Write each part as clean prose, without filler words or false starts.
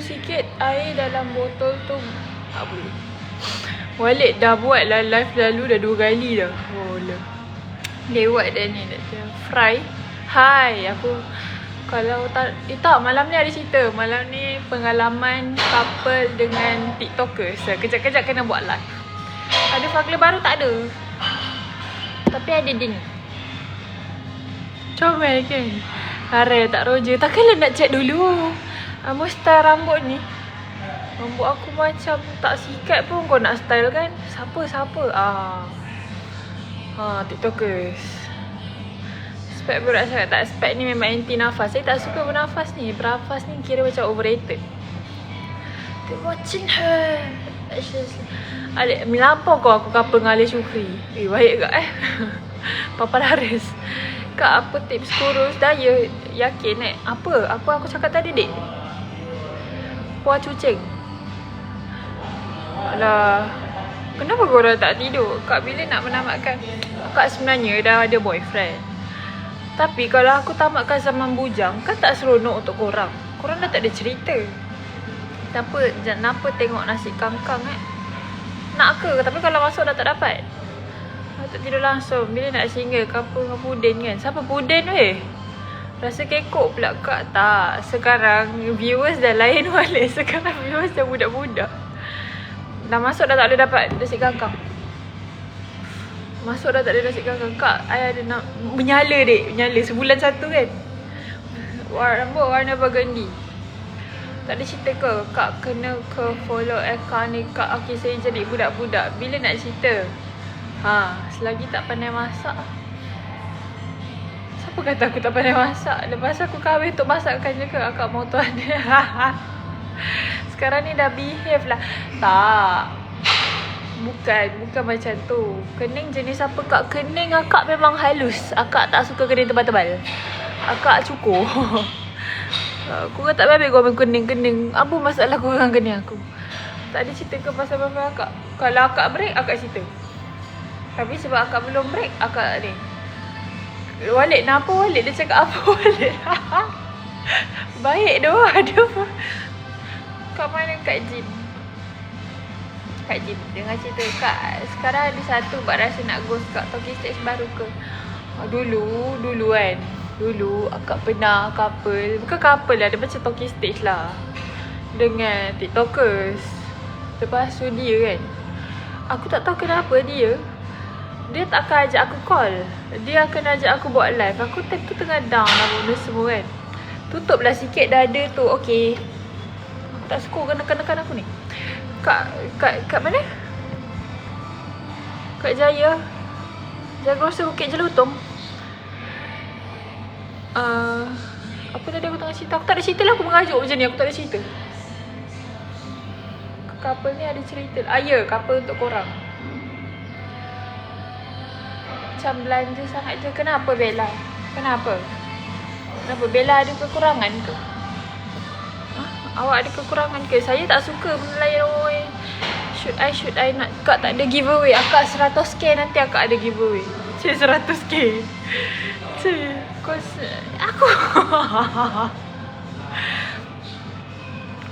sikit air dalam botol tu. Tak boleh. Walid dah buat lah live lalu dah 2 kali dah. Oh lah. Lewat dah ni dah fry. Hai, aku kalau tak malam ni ada cerita. Malam ni pengalaman couple dengan TikTokers. Kejap-kejap kena buat live. Ada fakir baru tak ada. Tapi ada dia ni. Comel kan? Harel tak roja. Takkanlah nak check dulu. Style rambut ni. Rambut aku macam tak sikat pun kau nak style kan? Siapa? TikTokers. Spek berat sangat. Tak, spek ni memang anti nafas. Saya tak suka bernafas ni. Bernafas ni kira macam overrated. They're watching her. Alik, melampau kau aku couple dengan Ali Syukri. Baik tak Papa Laris. Kak, apa tips kurus daya? Yakin Apa aku cakap tadi, dek? Puas cucing. Alah, kenapa korang tak tidur? Kak bila nak menamatkan? Kak sebenarnya dah ada boyfriend. Tapi kalau aku tamatkan zaman bujang, kan tak seronok untuk korang. Korang dah tak ada cerita. Kenapa tengok nasi kangkang Nak ke? Tapi kalau masuk dah tak dapat. Tak tidur langsung. Bila nak single couple dengan Pudin kan? Siapa Pudin weh? Rasa kekok pula Kak. Tak. Sekarang viewers dah lain balik. Sekarang viewers dah budak-budak. Dah masuk dah tak boleh dapat nasi kangkang. Masuk dah tak ada nasi kangkang. Kak, I ada nak menyala, dek. Menyala sebulan 1 kan. Rambut warna burgundy. Tak ada cerita ke? Kak kena ke follow account ni Kak. Okay, saya jadi budak-budak. Bila nak cerita? Selagi tak pandai masak. Siapa kata aku tak pandai masak? Lepas aku kahwin untuk masakkan je ke? Akak mau tuan dia. Sekarang ni dah behave lah. Tak. Bukan macam tu. Kening jenis apa Kak? Kening akak memang halus. Akak tak suka kening tebal-tebal. Akak cukur. Aku kan tak habis kau main kening-kening. Apa masalah kau dengan kening aku? Tak ada cerita ke pasal bapa akak? Kalau akak break, akak cerita. Tapi sebab akak belum break, akak ni. Walid, kenapa Walid? Dia cakap apa Walid? Baik doh. Aduh. Kat mana? Kat gym. Dengar cerita Kak. Sekarang ada satu buat rasa nak go kat talking stage baru ke? Dulu kan. Dulu akak pernah couple. Bukan couple lah, dia macam talking stage lah. Dengan TikTokers. Lepas tu dia kan, aku tak tahu kenapa dia tak akan ajak aku call. Dia akan ajak aku buat live. Aku time tu tengah down lah benda semua kan. Tutuplah sikit dada tu. Okay. Aku tak suka kena-kena aku ni. Kat mana? Kat Jaya. Jagrosa Bukit Jelutong. Apa tadi aku tengah cerita? Aku tak ada cerita lah, aku mengajuk macam ni. Aku tak ada cerita. Couple ni ada cerita. Ya, couple untuk korang. Macam belanja sangat je. Kenapa Bella? Kenapa Bella ada kekurangan ke? Awak ada kekurangan ke? Saya tak suka melayan orang. Should I not? Kak tak ada giveaway. Akak 100k nanti akak ada giveaway. 100k. Aku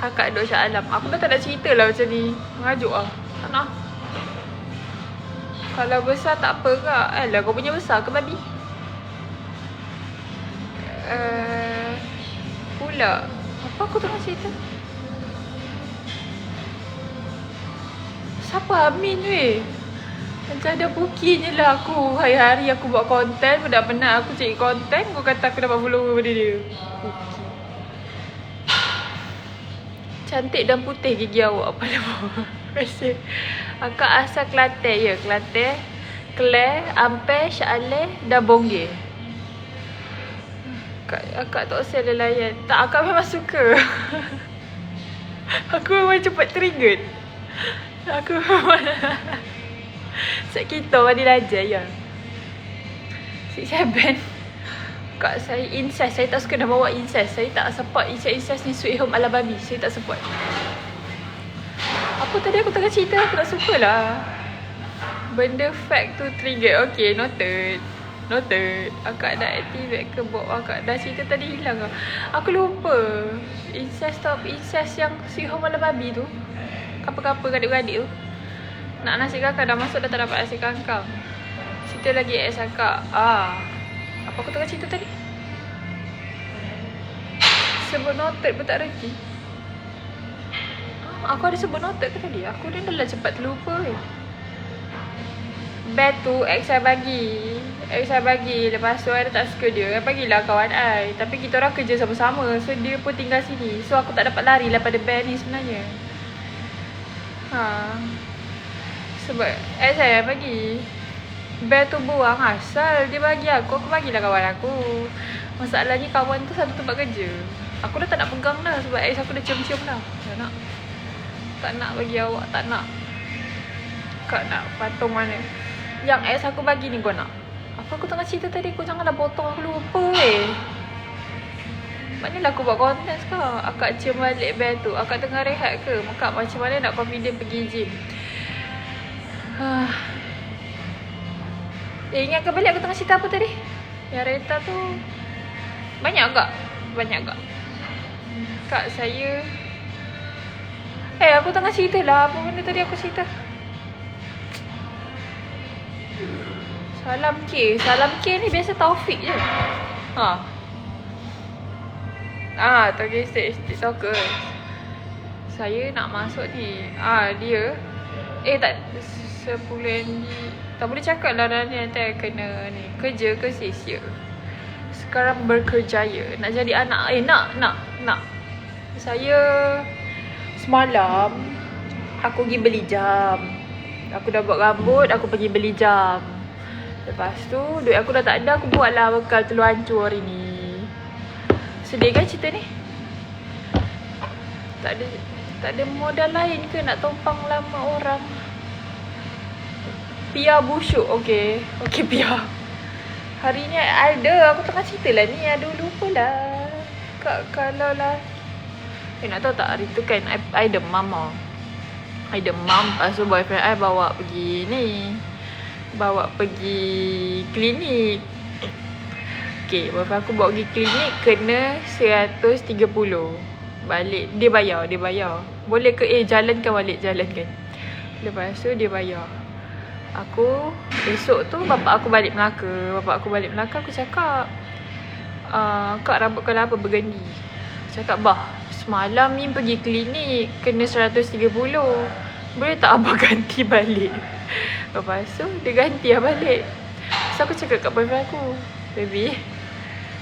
Akak duk Shah Alam. Aku dah tak nak cerita lah macam ni. Mengajuk lah. Tak nak. Kalau besar tak apa kak. Alah, kau punya besar ke babi? Pula. Apa aku tengah cerita? Siapa Amin weh? Macam ada bukinya lah aku. Hari-hari aku buat konten. Budak penat aku cari konten. Kau kata aku dapat follower pada dia. Buki. Cantik dan putih gigi awak. Apa nama? Akak asal Kelantan. Ya, Kelantan. Claire, Ampere, Shah Alam dan Bonggir. Akak tak usah dia layan. Tak, akak memang suka. Aku memang cepat triggered. Aku memang Sek kita mandi lajar ya. Sik Seben. Kak saya incest. Saya tak suka nak bawa incest. Saya tak support incest ni sweet home ala babi. Saya tak support. Apa tadi aku tengah cerita? Aku tak suka lah. Benda fact tu trigger. Okay, noted. Noted. Akak dah activate ke bot akak? Dah cerita tadi hilang ke? Aku lupa. Incest yang si Home Malam Babi tu. Kapa-kapa gadik-gadik tu. Nak nasi kakak dah masuk dah tak dapat nasi kangkang. Cerita lagi ex akak. Apa aku tengah cerita tadi? Sebut noted pun tak reti. Aku ada sebut noted ke tadi? Aku ni dah cepat terlupa bed tu ex saya bagi. Lepas tu I dah tak suka dia. Bagilah kawan I. Tapi kita orang kerja sama-sama. So dia pun tinggal sini. So aku tak dapat lari lah pada bed ni sebenarnya. Sebab ex saya bagi. Bed tu buang asal dia bagi aku bagilah kawan aku. Masalahnya kawan tu satu tempat kerja. Aku dah tak nak pegang dah sebab ex aku dah cium-cium dah. Tak nak bagi awak, tak nak. Kak nak patung mana? Yang ex aku bagi ni kau nak? Apa aku tengah cerita tadi? Kau janganlah potong, aku lupa Maknanya aku buat konten sekarang. Akak cium balik bed tu. Akak tengah rehat ke? Makak macam mana nak confident pergi gym? Ingatkan balik aku tengah cerita apa tadi? Yang Reta tu banyak agak. Kak saya aku tengah cerita lah. Apa benda tadi aku cerita? Salam K ni biasa Taufik je. Talking stage TikToker. Saya nak masuk ni. Dia tak 10 MB. Tak boleh cakap lah nanti kena ni. Kerja ke sia-sia. Sekarang berkerjaya. Nak jadi anak. Nak. Saya semalam aku pergi beli jam. Aku dah buat rambut, aku pergi beli jam. Lepas tu duit aku dah tak ada, aku buatlah bekal telur hancur hari ni. Sedih kan cerita ni? Tak ada modal lain ke nak tumpang lama orang? Pia busuk. Okay Pia. Hari ni ada, aku tengah cerita lah ni. Aduh lupa lah. Kalau lah nak tahu tak hari tu kan I demam I demam. Lepas tu boyfriend I bawa pergi klinik. Okay, boyfriend aku bawa pergi klinik kena 130. Balik dia bayar. Boleh ke jalankan balik. Lepas tu dia bayar. Aku esok tu bapak aku balik Melaka. Aku cakap kak rambut kau apa bergendi? Cakap semalam ni pergi klinik kena 130. Boleh tak abang ganti balik? Lepas tu dia ganti balik. So aku cakap kat boyfriend aku, baby,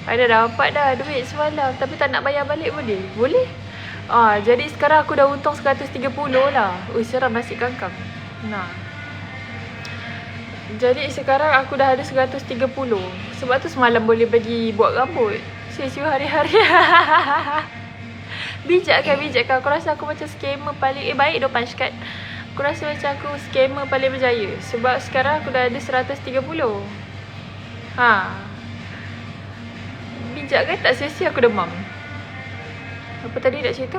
I dah dapat dah duit semalam tapi tak nak bayar balik boleh? Jadi sekarang aku dah untung 130 lah. Seram nasi kangkang. Jadi sekarang aku dah ada 130. Sebab tu semalam boleh pergi buat rambut. Siu hari-hari. Bijak kan. Aku rasa aku macam scammer paling baik dah punch card. Aku rasa macam aku scammer paling berjaya. Sebab sekarang aku dah ada 130. Bijak kan? Tak sia-sia aku demam. Apa tadi nak cerita?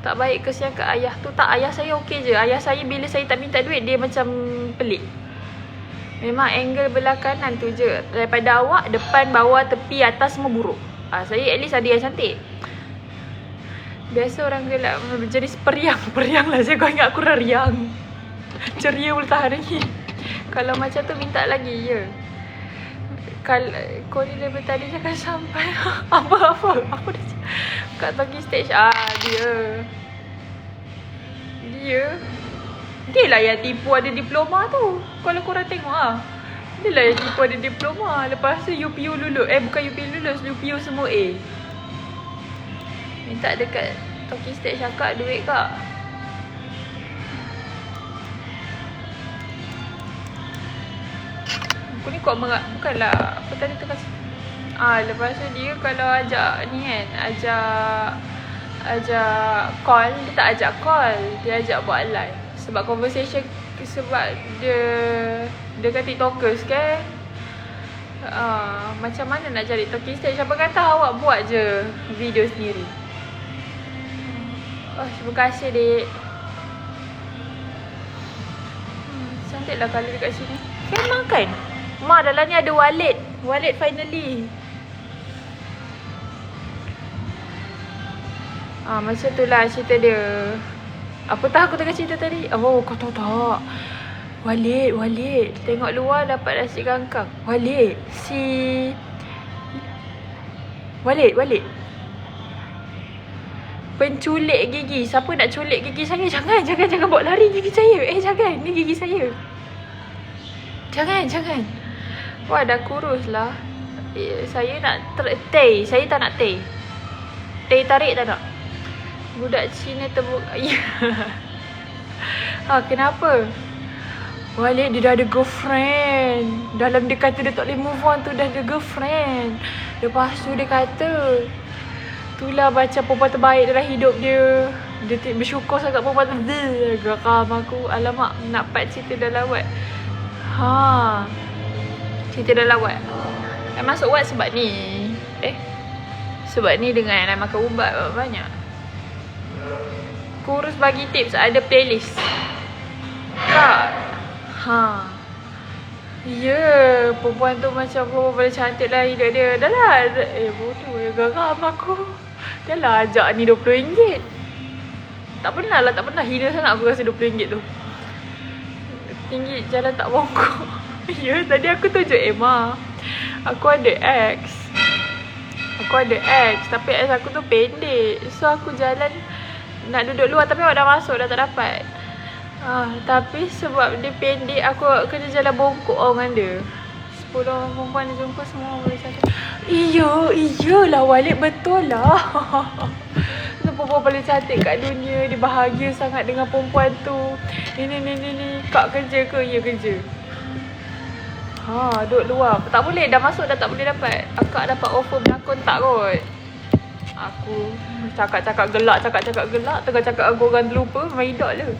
Tak baik kesian ke ayah tu? Tak, ayah saya okey je. Ayah saya bila saya tak minta duit, dia macam pelik. Memang angle belah kanan tu je. Daripada awak, depan, bawah, tepi, atas semua buruk. Saya at least ada yang cantik. Biasa orang gelap jadi periang lah. Saya kau ingat aku riang. Ceria boleh tahan lagi. Kalau macam tu minta lagi je. Kalau kau ni level tadi jangan sampai. Apa aku dah kat talking stage. Dia lah yang tipu ada diploma tu. Kalau korang tengok dia lah yang tipu ada diploma. Lepas tu UPU lulus. Bukan UPU lulus, UPU semua A. Minta dekat talking stage cakap duit kak. Aku ni kuat merah. Bukanlah apa tadi tu kasi. Lepas tu dia kalau ajak ni kan, ajak call, dia tak ajak call, dia ajak buat live. Sebab conversation, sebab dia kan TikTokers kan. Macam mana nak cari talking stage? Siapa kata awak buat je video sendiri. Terima kasih dek. Cantik lah colour dekat sini. Memang kan? Ma, dalam ni ada wallet. Wallet finally. Macam tu lah cerita dia. Apa tahu aku tengah cerita tadi? Oh, kau tahu tak? Wallet. Tengok luar dapat nasi kangkang. Wallet. Wallet. Penculik gigi. Siapa nak culik gigi saya? Jangan bawa lari gigi saya. Jangan. Ni gigi saya. Jangan. Wah, dah kurus lah. Saya nak teh. Saya tak nak teh. Teh tarik tak nak? Budak Cina terbuka. Kenapa? Wallet dia dah ada girlfriend. Dalam dia kata dia tak boleh move on tu, dah ada girlfriend. Lepas tu dia kata, itulah macam perempuan terbaik dalam hidup dia. Dia bersyukur sangat perempuan tu. Geram aku. Alamak, nak part cerita dah lawat. Cerita dah lawat. Masuk Watt sebab ni. Sebab ni dengan nak makan ubat banyak. Kurus bagi tips, ada playlist. Kak. Perempuan tu macam perempuan paling cantik lah hidup dia. Dah lah. Bodoh ya, geram aku. Dah lah ajak ni RM20. Tak pernah hina sangat aku rasa RM20 tu. Tinggi jalan tak bongkok. Tadi aku tunjuk Emma. Aku ada X. Tapi X aku tu pendek. So aku jalan nak duduk luar tapi awak dah masuk dah tak dapat. Tapi sebab dia pendek, aku kena jalan bongkok dengan dia. 10 orang perempuan dia jumpa semua boleh cantik. Iyalah Walid, betul lah. Perempuan paling cantik kat dunia. Dia bahagia sangat dengan perempuan tu. Ni Kak kerja ke? Ya kerja. Duduk luar. Tak boleh, dah masuk dah tak boleh dapat. Akak dapat offer berlakon tak kot. Aku cakap gelak. Tengah cakap aku orang terlupa. Memang hidup le.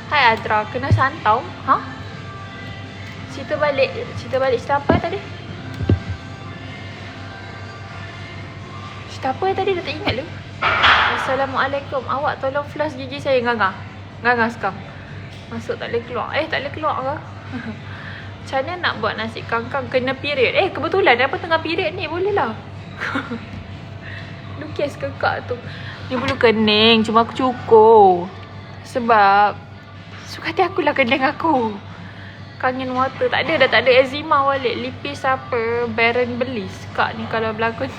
Hai Adra, kena santau? Cerita balik cerita apa tadi? Cerita apa tadi dah tak ingat lu. Assalamualaikum. Awak tolong flush gigi saya. Nganga sekarang. Masuk tak boleh keluar. Tak boleh keluar ke? Macam mana nak buat nasi kangkang kena period? Kebetulan apa tengah period ni, boleh lah. Lukis ke kak tu. Ni bulu kening, cuma aku cukur. Sebab suka hati akulah kening aku. Kangen water. Tak ada eczema Walid. Lipis apa Baron Belis. Kak ni kalau berlakon.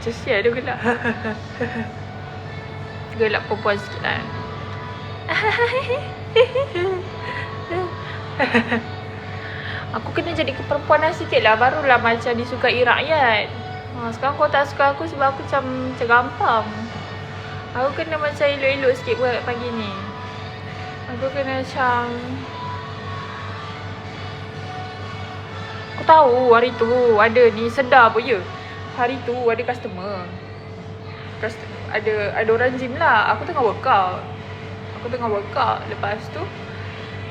Cesian dia gelak. Gelak perempuan sikit lah. Aku kena jadi keperempuanan sikit lah. Barulah macam disukai rakyat. Sekarang kau tak suka aku sebab aku macam gampang. Aku kena macam elok-elok sikit buat pagi ni. Aku kena macam, aku tahu hari tu ada ni sedar pun ya. Hari tu ada customer. Ada orang gym lah. Aku tengah workout. Lepas tu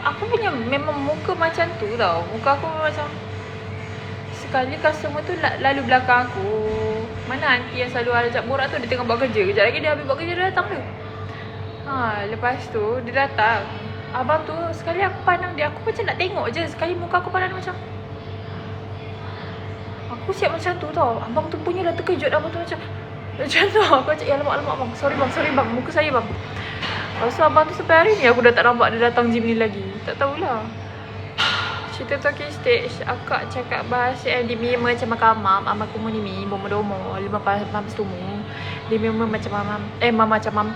aku punya memang muka macam tu tau. Muka aku macam, sekali customer tu lalu belakang aku. Mana aunty yang selalu ajak borak tu, dia tengah buat kerja. Kejap lagi dia habis buat kerja, dia datang tu. Lepas tu dia datang. Abang tu sekali aku pandang dia, aku macam nak tengok je. Sekali muka aku pandang dia macam, aku siap macam tu tau. Abang tu punya dah terkejut. Abang tu macam tu. Aku macam, ya alamak bang. Sorry bang, muka saya bang. Lepas tu abang tu sampai hari ni aku dah tak nampak dia datang gym ni lagi. Tak tahulah. Cerita talking stage, akak cakap bahasa yang dimi macam makamam, ama kumunimi, bomodomo, 5 tumu. Dimi macam mamam, mama macam mam.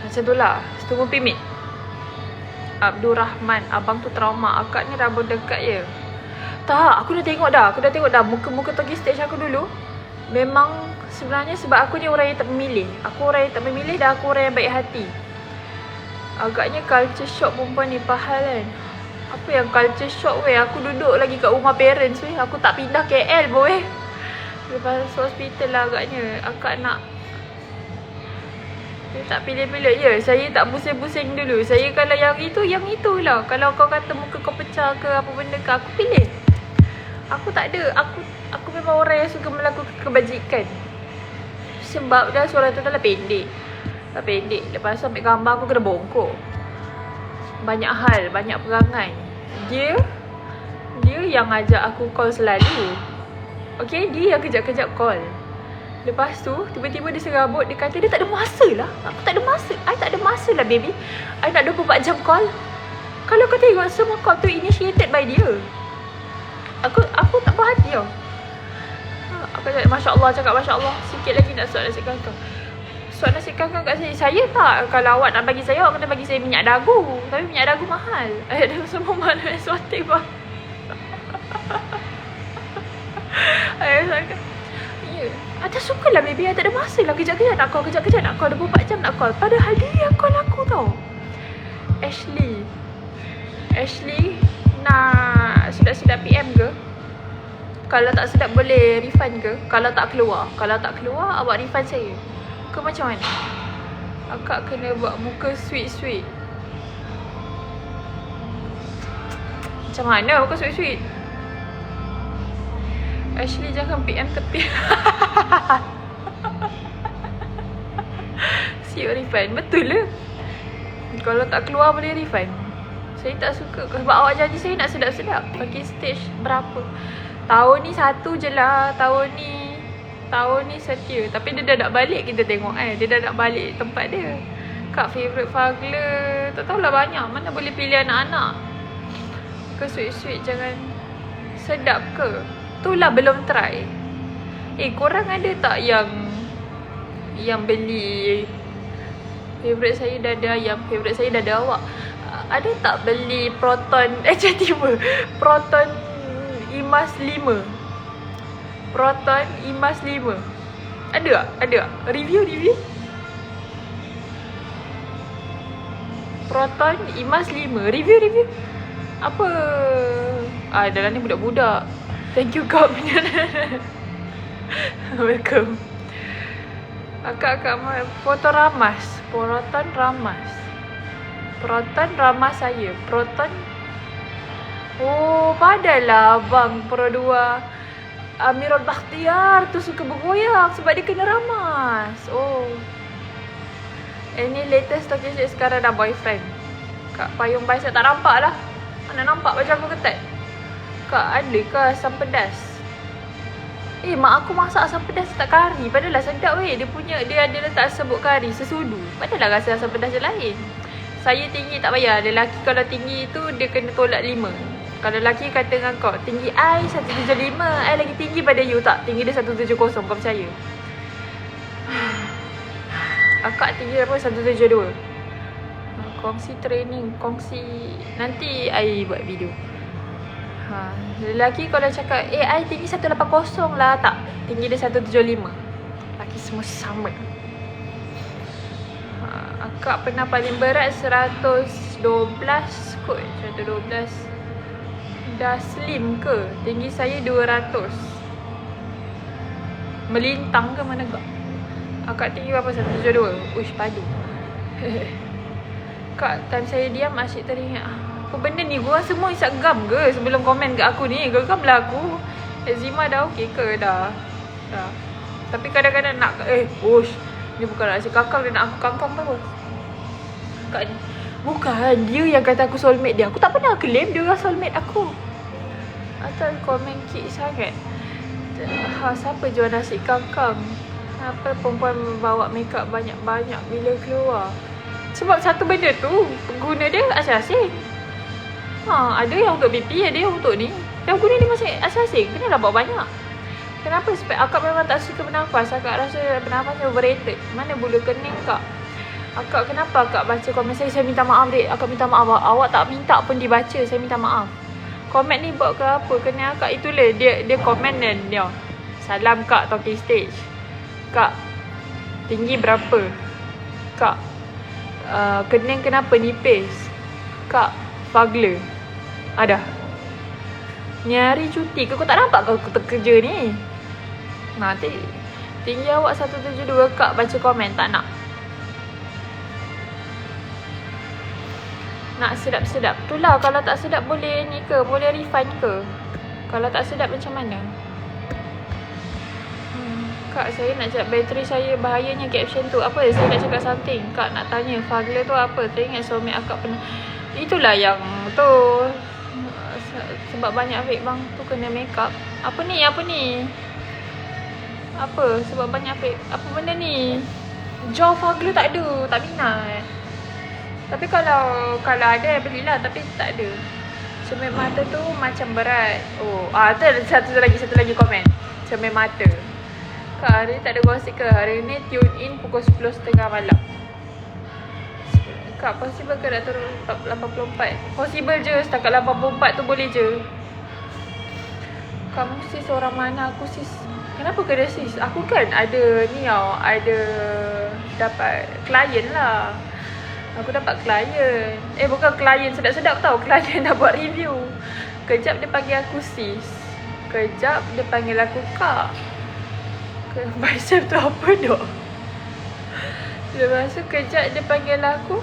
Macam tu lah. Setumu pimit. Abdul Rahman, abang tu trauma. Akak ni rambut dekat je. Tak, aku dah tengok dah. Muka-muka talking stage aku dulu. Memang sebenarnya sebab aku ni orang yang tak memilih. Aku orang yang tak memilih dan aku orang yang baik hati. Agaknya culture shock perempuan ni pahal kan. Apa yang culture shock weh? Aku duduk lagi kat rumah parents weh. Aku tak pindah KL pun weh. Lepas hospital lah agaknya. Akak nak, saya tak pilih-pilih. Saya tak pusing-pusing dulu. Saya kalau yang itulah. Kalau kau kata muka kau pecah ke apa benda ke, aku pilih. Aku tak ada. Aku memang orang yang suka melakukan kebajikan. Sebab dah suara tu dah pendek. Lepas tu ambil gambar aku kena bongkok. banyak hal, banyak perangai. Dia yang ajak aku call selalu. Okay, dia yang kejap-kejap call. Lepas tu tiba-tiba dia serabut. Dia kata dia tak ada masa lah. Aku tak ada masa. I tak ada masa lah baby. I nak 24 jam call. Kalau kau tengok semua call tu initiated by dia. Aku tak puas hati tau. Aku cakap Masya Allah, cakap Masya Allah. Sikit lagi nak suap nasi kangkang. Suap nasi kangkang kat saya tak. Kalau awak nak bagi saya, awak kena bagi saya minyak dagu. Tapi minyak dagu mahal. Dagu semua mahal. Eksotik bang. Ayah cakap, ya, ada suka lah baby. I tak ada masa lah. Kejap-kejap nak call, kejap-kejap nak call, 24 jam nak call. Padahal dia yang call aku tau. Ashley nak sedap-sedap PM ke? Kalau tak sedap boleh refund ke? Kalau tak keluar awak refund saya ke macam mana? Akak kena buat muka sweet-sweet. Macam mana muka sweet-sweet? Ashley jangan PM tepi. Siap refund. Betul lah. Kalau tak keluar boleh refund. Saya tak suka. Sebab awak janji saya nak sedap-sedap. Bagi stage berapa? Tahun ni satu je lah. Tahun ni setia. Tapi dia dah nak balik kita tengok Dia dah nak balik tempat dia. Kak favourite Fagla. Tak tahulah banyak. Mana boleh pilih anak-anak. Ke sweet-sweet jangan. Sedap ke? Itulah belum try. Korang ada tak yang beli favourite saya dada ayam, favourite saya dada awak? Ada tak beli Proton tiba Proton Imas 5? Proton Imas 5 ada tak? Ada tak? Review Proton Imas 5 Review apa? Dalam ni budak-budak. Thank you Kak. Welcome. Akak Proton Ramas saya. Proton. Oh, padalah abang Pro 2 Amirul Bakhtiar tu suka bergoyang sebab dia kena ramas. Oh. Ini latest talking shit sekarang dah boyfriend. Kak payung bicep tak nampak lah. Mana nampak baju aku ketat? Kak ada ke asam pedas? Mak aku masak asam pedas tak kari. Padahal sedap weh. Dia ada letak sebut kari sesudu. Padahal rasa asam pedas je lain. Saya tinggi tak payah. Lelaki kalau tinggi tu dia kena tolak 5. Kalau lelaki kata dengan kau, tinggi I 175, I lagi tinggi pada you tak? Tinggi dia 170, kau percaya? Akak tinggi berapa? 172. Kongsi training, nanti I buat video. Lelaki kalau cakap I tinggi 180 lah, tak, tinggi dia 175. Lelaki semua sama. Akak pernah paling berat 112 kot. 112. Dah slim ke? Tinggi saya 200. Melintang ke mana kak? Akak tinggi berapa? 172. Uish, padu. Kak, time saya diam asyik teringat, apa benda ni? Korang semua isap gam ke sebelum komen kat aku ni? Geram lah aku. Eczema dah okey ke? Dah. Tapi kadang-kadang nak uish, ni bukan rasa kakak, dia nak aku kangkang apa? Kak ni bukan, dia yang kata aku soulmate dia. Aku tak pernah claim dia orang soulmate aku. Atau komen cik sangat. Siapa jual nasi kangkang? Apa perempuan bawa makeup banyak-banyak bila keluar? Sebab satu benda tu guna dia asing-asing. Ada yang untuk BP, ada yang untuk ni. Yang guna dia masih asing-asing. Kenapa bawa banyak? Kenapa? Sebab akak memang tak suka bernafas. Akak rasa bernafasnya overrated. Mana bulu kening kak? Akak, kenapa akak baca komen saya minta maaf dek. Akak minta maaf. Awak tak minta pun dibaca, saya minta maaf. Komen ni buat ke apa? Kena akak itulah. Dia komen dan dia, salam kak talking stage. Kak, tinggi berapa? Kak, kening kenapa nipis? Kak, Fagla. Ada. Ni hari cuti ke? Kau tak nampak kau kerja ni? Nanti tinggi awak 172. Kak baca komen tak nak. Nak sedap-sedap. Itulah, kalau tak sedap boleh ni ke? Boleh refund ke? Kalau tak sedap macam mana? Kak, saya nak cakap bateri saya bahayanya caption tu. Apa? Saya nak cakap something. Kak nak tanya, Fagla tu apa? Teringat soulmate akak pernah. Itulah yang tu. Sebab banyak vape bang tu kena make up. Apa ni? Apa? Sebab banyak vape. Apa benda ni? Jaw Fagler tak ada. Tak minat. Tapi kalau ada belilah, tapi tak ada. Cermin mata tu macam berat. Oh, tu ada satu lagi komen. Cermin mata. Kak, hari ni tak ada gosip ke? Hari ni tune in pukul 10.30 malam. Kak, possible ke nak turun 84? Possible je, setakat 84 tu boleh je. Kamu sis orang mana? Aku sis. Kenapa kena sis? Aku kan ada ni tau, ada dapat klien lah. Aku dapat klien. Bukan klien sedap-sedap tau. Klien dah buat review. Kejap dia panggil aku sis. Kejap dia panggil aku kak. Bicep tu apa dok? Lepas tu kejap dia panggil aku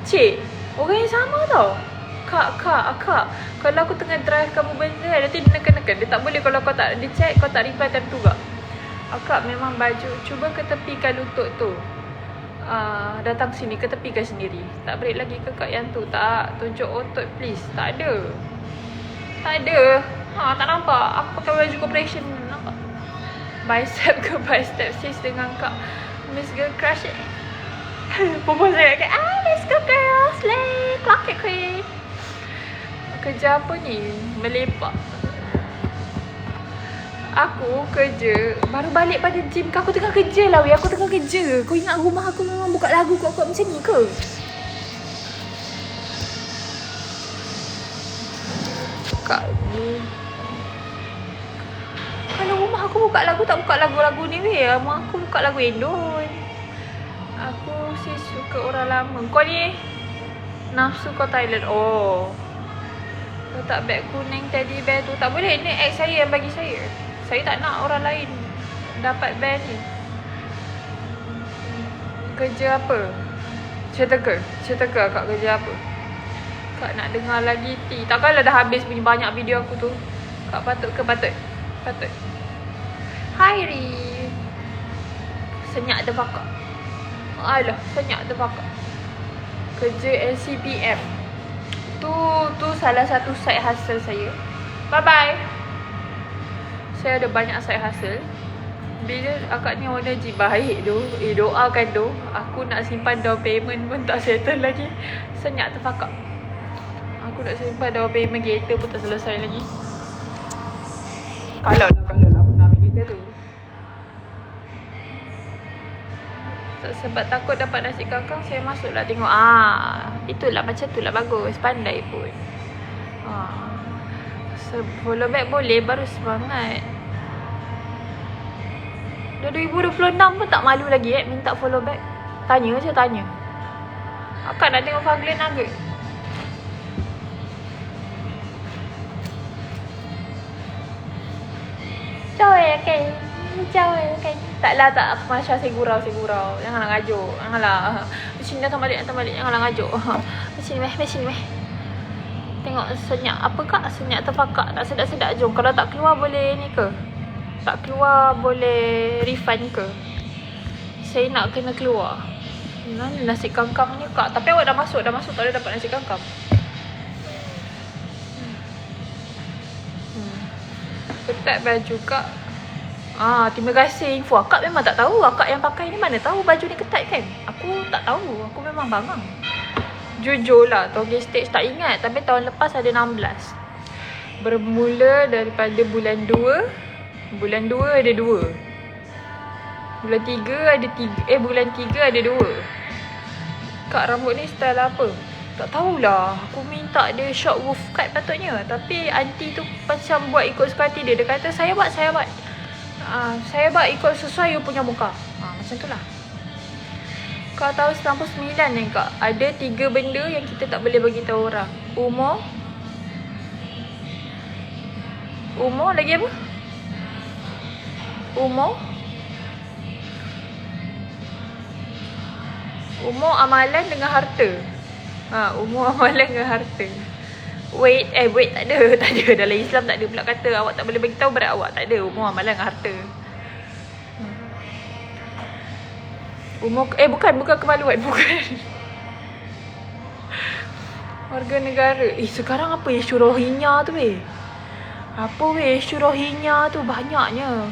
cik. Orang yang sama tau. Kak. Kalau aku tengah drive kamu benda, nanti dia neken-neken. Dia tak boleh kalau kau tak dia check, kau tak reply time tu kak. Kak memang baju. Cuba ketepikan lutut tu. Datang sini, ketepikan sendiri. Tak break lagi ke kak yang tu? Tak. Tunjuk otot please. Tak ada. Tak nampak. Aku pakai baju corporation. Nampak bicep ke bicep sis dengan kak Miss Girl Crush. Perempuan saya kata let's go girl, slay, clock it queen. Kerja apa ni? Melepak. Aku kerja, baru balik pada gym. Aku tengah kerja lah weh. Aku tengah kerja. Kau ingat rumah aku memang buka lagu kuat-kuat macam ni ke? Kak ni, kalau rumah aku buka lagu, tak buka lagu-lagu ni weh. Rumah aku buka lagu Endon. Aku sih suka orang lama. Kau ni nafsu kau Thailand. Oh, letak beg kuning teddy bear tu. Tak boleh, ni ex saya yang bagi saya. Saya tak nak orang lain dapat band ni. Kerja apa? Cerita ke kak kerja apa? Kak nak dengar lagi T. Takkanlah dah habis punya banyak video aku tu. Kak patut. Hai Ri. Senyak terbakar. Alah, senyak terbakar. Kerja LCPM. Tu salah satu side hustle saya. Bye-bye. Saya ada banyak side hustle. Bila akak ni owner je baik tu, doakan tu. Aku nak simpan down payment pun tak settle lagi. Senyak terfakak. Aku nak simpan down payment kereta pun tak selesai lagi. Kalau lah aku nak ambil kereta tu. Sebab takut dapat nasi kangkang, saya masuklah tengok. Itulah macam tu lah bagus. Pandai pun. Follow back boleh, baru semangat. Dah 2026 pun tak malu lagi minta follow back. Tanya. Akak nak tengok Faglen Nugget. Joy, okay. Taklah tak Masya saya gurau. Janganlah ngajuk. Janganlah. Mesin datang balik. Janganlah ngajuk. Mesin meh. Tengok senyap apa kak? Senyap terfakak. Tak sedap-sedap jom. Kalau tak keluar boleh ni ke? Tak keluar boleh refund ke? Saya nak kena keluar. Mana nasi kangkang ni kak? Tapi awak dah masuk tak boleh dapat nasi kangkang. Ketat baju kak. Terima kasih info. Akak memang tak tahu. Akak yang pakai ni mana tahu baju ni ketat kan? Aku tak tahu. Aku memang bangang. Jujur lah, Talking Stage tak ingat. Tapi tahun lepas ada 16. Bermula daripada bulan 2. Bulan 2 ada 2. Bulan 3 ada 3. Bulan 3 ada 2. Kak, rambut ni style apa? Tak tahulah. Aku minta dia short wolf cut patutnya. Tapi aunty tu macam buat ikut suka hati dia. Dia kata saya buat. Saya buat ikut sesuai you punya muka. Macam tu lah. Kak tahu 99 ni kak. Ada 3 benda yang kita tak boleh bagi tahu orang. Umur lagi apa? Umur, amalan dengan harta. Umur, amalan dengan harta. Wait tak ada. Dalam Islam tak ada pula kata awak tak boleh bagi tahu berat awak. Tak ada. Umur, amalan dengan harta. Umur bukan kemaluan, bukan. Warga negara. Sekarang apa isu Rohingya tu weh? Apa weh isu Rohingya tu banyaknya.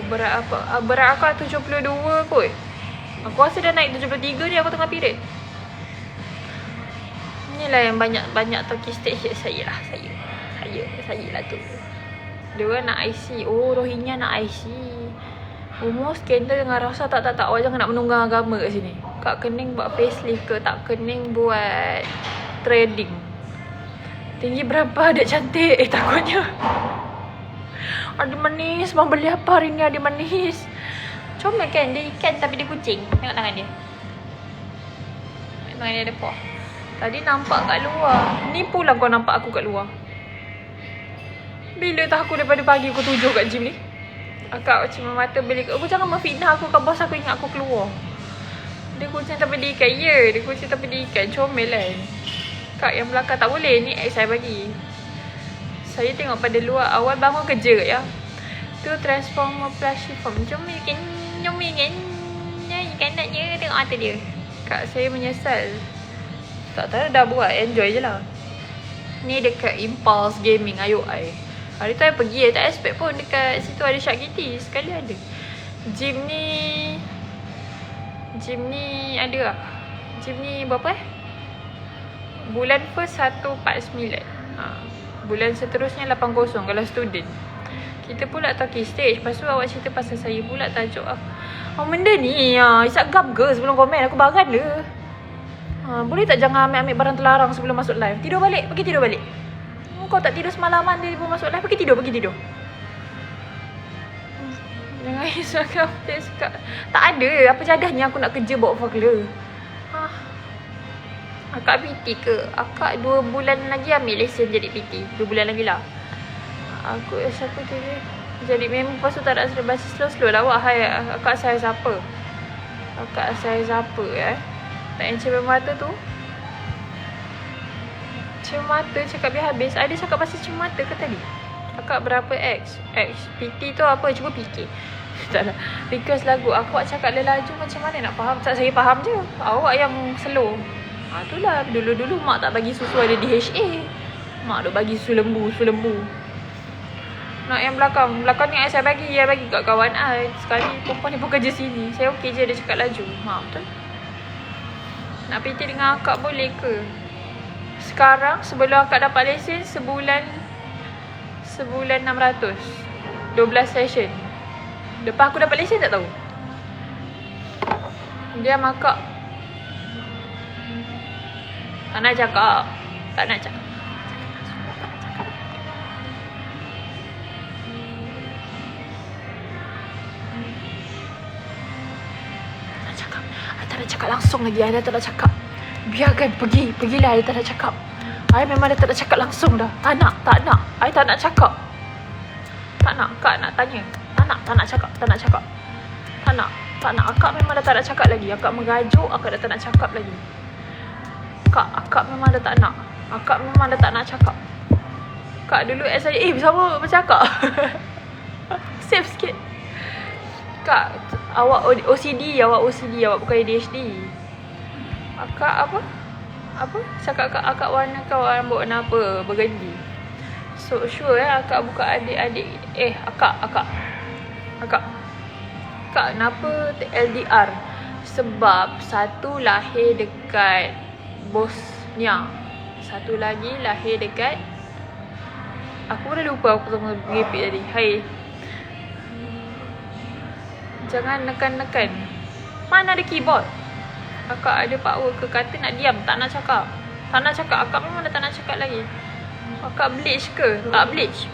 Berat akak 72 kot. Aku rasa dah naik 73 ni, aku tengah period. Inilah yang banyak talking stage saya lah. Saya lah tu. Dia nak IC. Rohingya nak IC. Umur skandal dengan rasa tak. Awak jangan nak menunggang agama kat sini. Kak Kening buat facelift ke? Tak Kening buat trading. Tinggi berapa? Adik cantik. Takutnya adik manis. Bang beli apa hari ni adik manis? Comel kan? Dia ikan tapi dia kucing. Tengok tangan dia. Tangan dia ada poh. Tadi nampak kat luar. Ni pula kau nampak aku kat luar. Bila tak aku daripada pagi aku 7 kat gym ni. Akak cuma mata beli. Aku jangan memfitnah aku kat bos aku, ingat aku keluar. Dia kucing tak beli ikan. Ya, dia kucing tak beli ikan. Comel kan. Kak yang belakang tak boleh. Ni ex saya bagi. Saya tengok pada luar. Awal bangun kerja ya. Tu transformer plushie form. Comel kan. Ikan naknya. Tengok mata dia. Kak saya menyesal. Tak tahu dah buat. Enjoy je lah. Ni dekat Impulse Gaming. Ayo ai. Hari tu saya pergi. Tak expect pun dekat situ ada Shark Kitty. Sekali ada. Gym ni ada lah. Gym ni berapa bulan first 149. Bulan seterusnya 80 kalau student. Kita pula talking stage. Lepas tu awak cerita pasal saya pula tajuk benda ni Isap gam ke sebelum komen? Aku baran dia. Boleh tak jangan ambil barang terlarang sebelum masuk live? Tidur balik. Pergi tidur balik. Kau tak tidur semalaman dia pun masuk live. Pergi tidur. Jangan risau kau. Tak ada. Apa jadahnya aku nak kerja bawa fakla. Akak PT ke? Akak 2 bulan lagi ambil lesen jadi PT. 2 bulan lagi lah. Aku siapa tu dia? Jadi memang lepas tu tak nak serba slow lah awak. Hai, akak saya siapa? Tak yang cermin mata tu? Cermin mata cakap biar habis. Ada cakap pasal cermin mata ke tadi? Akak berapa X? PT tu apa? Cuba fikir. Tak lah. Request lagu. Aku cakap lelaju macam mana nak faham? Tak, saya faham je. Awak yang slow. Itulah. Dulu-dulu mak tak bagi susu ada DHA. Mak duk bagi susu lembu. Nak yang belakang. Belakang ni saya bagi. Saya bagi kat kawan I. Sekali perempuan ni pun kerja sini. Saya okey je dia cakap laju. Betul. Nak PT dengan akak boleh ke? Sekarang sebelum akak dapat lesen sebulan 600. 12 session. Lepas aku dapat lesen tak tahu. Dia makak. Tak nak cakap. Tak nak cakap langsung lagi. Ada tak nak cakap. Biarkan pergilah. Ada tak nak cakap. I memang dah tak nak cakap langsung dah. Tak nak. I tak nak cakap. Tak nak. Kak nak tanya. Tak nak cakap. Tak nak. Akak memang dah tak nak cakap lagi. Akak mengajuk. Akak dah tak nak cakap lagi. Akak memang dah tak nak. Akak memang dah tak nak cakap. Kak dulu saya sama macam akak. Save sikit. Kak, awak OCD. Awak bukan ADHD. Akak apa? Cakap akak warna kau rambut warna apa? Bergendi. So sure akak buka adik-adik. Akak kenapa LDR? Sebab satu lahir dekat Bosnia. Satu lagi lahir dekat, aku dah lupa aku tengah repeat tadi. Hai, jangan nekan-nekan. Mana ada keyboard? Akak ada power ke? Kata nak diam. Tak nak cakap. Akak memang dah tak nak cakap lagi. Akak bleach ke? Tak bleach.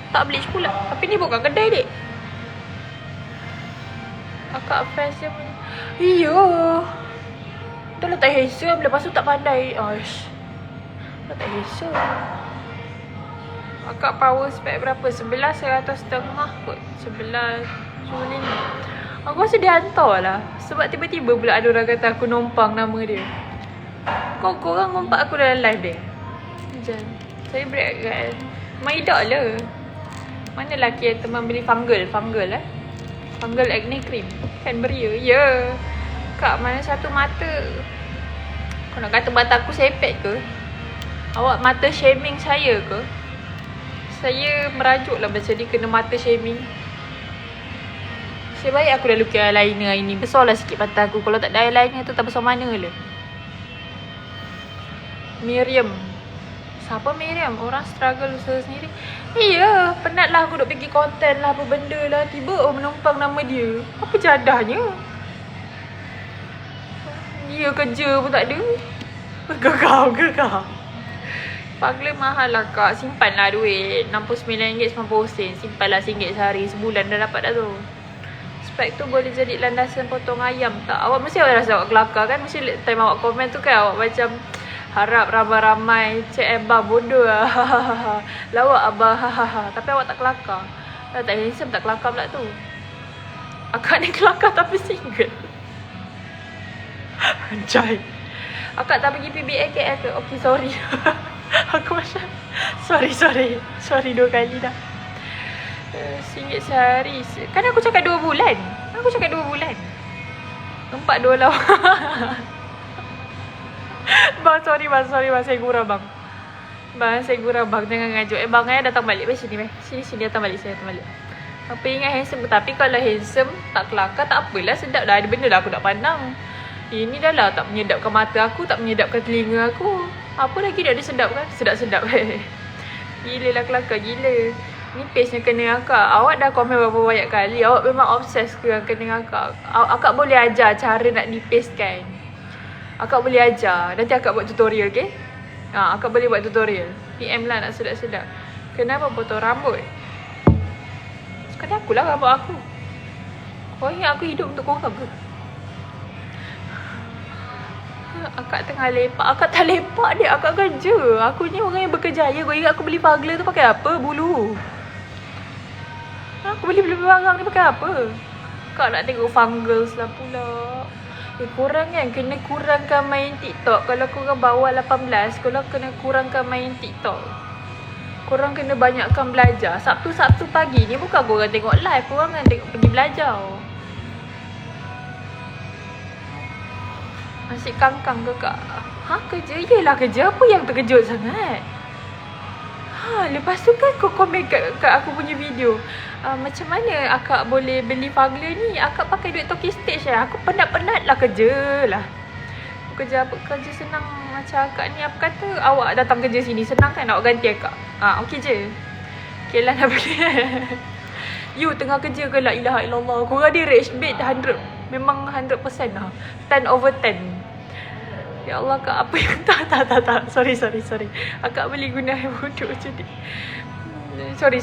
Tak bleach pula. Tapi ni bukan kedai dek. Akak fans dia punya. Iya. Dah letak handsome. Lepas tu tak pandai. Letak handsome. Akak power spek berapa? 11 100 setengah kot. 11 15. Aku rasa dia hantar lah. Sebab tiba-tiba pula ada orang kata aku numpang nama dia. Korang ngumpat aku dalam live dia. Macam saya break kan. Maidak lah. Mana lelaki yang teman beli fungal Fungal acne cream. Kan beria. Ya. Kak mana satu mata. Kau nak kata mata aku sepet ke? Awak mata shaming saya ke? Saya merajuk lah macam dia kena mata shaming. Saya baik aku dah lukis eyeliner hari ni. Besar lah sikit mata aku. Kalau tak ada eyeliner tu tak besar mana lah. Miriam. Siapa Miriam? Orang struggle usaha sendiri. Iya, penat lah aku duk pergi konten lah apa benda lah. Tiba menumpang nama dia. Apa jadahnya? Dia kerja pun tak ada. Gekau. Pagla mahal lah kak. Simpan lah duit RM69.90. Simpan lah RM1 sehari. Sebulan dah dapat dah tu. Spek tu boleh jadi landasan potong ayam tak? Awak mesti awak rasa awak kelakar kan? Mesti time awak komen tu kan awak macam harap ramai-ramai cik abang bodoh lah. Lawak abang. Tapi awak tak kelakar. Tak handsome tak kelakar pula tu. Akak ni kelakar tapi single. Anjay. Akak tak pergi PBA KL ke? Okay, sorry. Aku macam Sorry 2 kali dah. RM1 sehari. Kan aku cakap 2 bulan. 4 2 lawan. Bang, sorry bang. Saya gurau bang. Saya gurau bang. Jangan ngajuk. Bang datang balik. Sini datang balik. Apa ingat handsome. Tapi kalau handsome tak kelakar tak apalah. Sedap dah. Ada benda dah aku nak pandang. Ini dah lah tak menyedapkan mata aku. Tak menyedapkan telinga aku. Apa lagi dah ada sedap kan? Sedap. Gila lah kelakar. Gila. Ni paste-nya kena akak. Awak dah komen berapa banyak kali. Awak memang obses ke yang kena akak. Akak boleh ajar cara nak di-paste kan. Akak boleh ajar. Nanti akak buat tutorial, okay? Akak boleh buat tutorial. PM lah nak sedap-sedap. Kenapa potong rambut? Sekadar akulah rambut aku. Kau ingat aku hidup untuk korang ke? Akak tengah lepak. Akak tak lepak dia. Akak kerja. Aku ni orang yang berkejaya. Kau ingat aku beli pagla tu pakai apa? Bulu. Aku beli barang ni pakai apa? Kak nak tengok fungals lah pula. Korang kan kena kurangkan main TikTok. Kalau korang bawah 18, korang kena kurangkan main TikTok. Korang kena banyakkan belajar. Sabtu pagi ni bukan korang tengok live. Korang kan tengok pergi belajar. Asyik kangkang ke kak? Kerja? Yelah kerja. Apa yang terkejut sangat? Lepas tu kan kau komen kat aku punya video. Macam mana akak boleh beli pagla ni? Akak pakai duit talking stage lah. Aku penat-penat lah kerja lah. Kerja apa? Kerja senang macam akak ni. Apa kata awak datang kerja sini senang kan? Awak ganti akak. Okey je. Okay lah nak beli. You tengah kerja ke la ilaha illallah. Korang dia rage bait 100. Memang 100% lah. 10 over 10. Ya Allah kak, apa yang tak. Sorry. Akak boleh guna air bodoh macam ni. Sorry.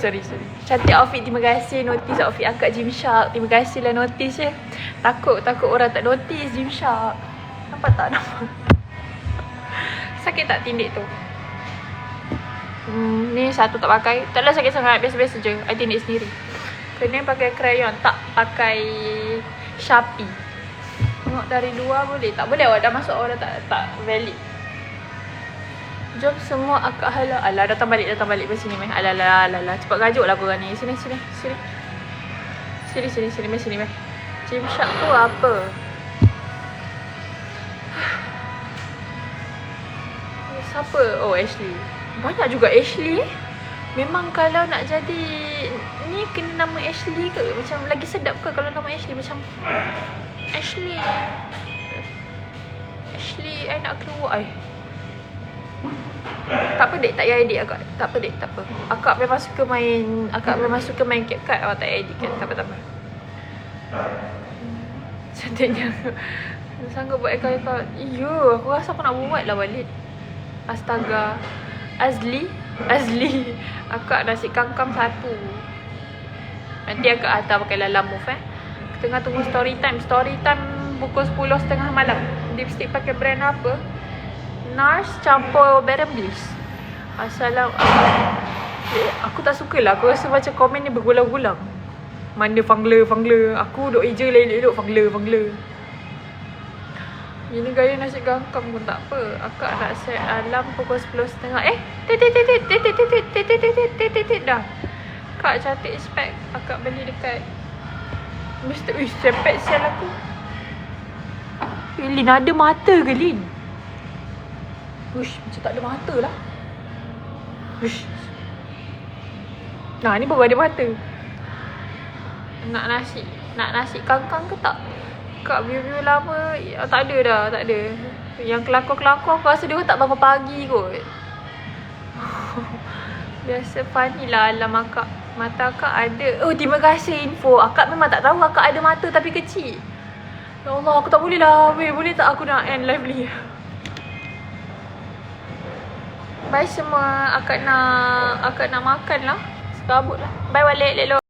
Cantik outfit, terima kasih. Notice outfit akak Gymshark. Terima kasih lah notice ya. Takut orang tak notice Gymshark. Nampak tak? Sakit tak tindik tu? Ni satu tak pakai. Taklah sakit sangat, biasa-biasa je. I tindik sendiri. Kena pakai crayon, tak pakai Sharpie. Tengok dari luar boleh? Tak boleh, awak dah masuk, awak dah tak valid. Jom semua akak hala. Alah, datang balik kat sini meh. Alah. Cepat gajuk lah korang ni. Sini. Sini. Gymshark tu apa? Siapa? Oh, Ashley. Banyak juga Ashley. Memang kalau nak jadi ni kena nama Ashley ke? Macam lagi sedap ke kalau nama Ashley? Macam Ashley, I nak keluar. Tak apa dek, tak payah edit akak. Tak apa dek, tak apa. Akak memang suka main CapCut. Awak tak payah edit kan? Tak apa. Cantiknya. Sanggup buat ekor-ekor. Iyo, aku rasa aku nak buat lah balik. Astaga. Azli. Akak nasi kangkang 1. Nanti akak hantar pakai Lala Move Tengah tunggu story time pukul 10.30 malam. Lipstick pakai brand apa? NARS campur Bare Bliss. Aku tak suka lah. Aku rasa macam komen ni bergulang-gulang. Mana fangler. Aku duk eja elok-elok fangler. Ini gaya nasi kangkang pun tak apa. Akak nak set alarm pukul 10.30. Titit dah. Kak cantik spek. Akak beli dekat Mr. Sepet sel aku. Lin ada mata ke Lin? Ush, macam tak ada mata lah. Ush. Nah, ni baru ada mata. Nak nasi kangkang ke tak? Kat view-view lama tak ada dah, tak ada. Yang kelakor-kelakor aku rasa dia tak bangun pagi kot. Biasa funny lah alam akak. Mata akak ada. Oh, terima kasih info. Akak memang tak tahu akak ada mata tapi kecil. Ya Allah, aku tak boleh lah. Boleh tak aku nak end lively? Bye semua. Akak nak makan lah. Sekabut lah. Bye balik, Lelo.